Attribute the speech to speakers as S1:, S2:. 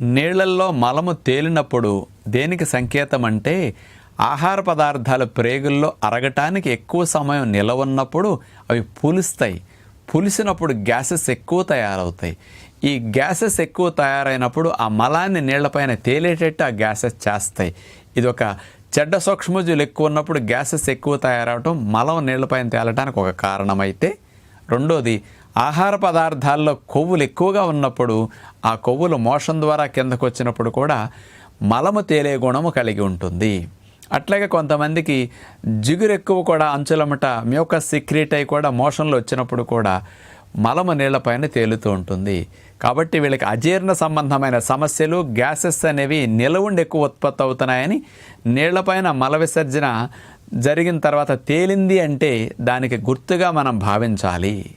S1: నీళ్లల్లో మలము తేలినప్పుడు దేనికి సంకేతం అంటే ఆహార పదార్థాలు ప్రేగుల్లో అరగటానికి ఎక్కువ సమయం నిలవ ఉన్నప్పుడు అవి పులుస్తాయి. పులిసినప్పుడు గ్యాసెస్ ఎక్కువ తయారవుతాయి. ఈ గ్యాసెస్ ఎక్కువ తయారైనప్పుడు ఆ మలాన్ని నీళ్లపైన తేలేటట్టు ఆ గ్యాసెస్ చేస్తాయి. ఇది ఒక చెడ్డ సూక్ష్మజీవులు ఎక్కువ ఉన్నప్పుడు గ్యాసెస్ ఎక్కువ తయారవటం మలం నీళ్లపైన తేలటానికి ఒక కారణమైతే, రెండోది ఆహార పదార్థాల్లో కొవ్వులు ఎక్కువగా ఉన్నప్పుడు ఆ కొవ్వులు మోషన్ ద్వారా కిందకు వచ్చినప్పుడు కూడా మలము తేలే గుణము కలిగి ఉంటుంది. అట్లాగే కొంతమందికి జిగురు ఎక్కువ కూడా అంచులమట మ్యూకస్ సిక్రీట్ అయి కూడా మోషన్లో వచ్చినప్పుడు కూడా మలము నీళ్లపైన తేలుతూ ఉంటుంది. కాబట్టి వీళ్ళకి అజీర్ణ సంబంధమైన సమస్యలు, గ్యాసెస్ అనేవి నిలవుండి ఎక్కువ ఉత్పత్తి అవుతున్నాయని, నీళ్లపైన మల విసర్జన జరిగిన తర్వాత తేలింది అంటే దానికి గుర్తుగా మనం భావించాలి.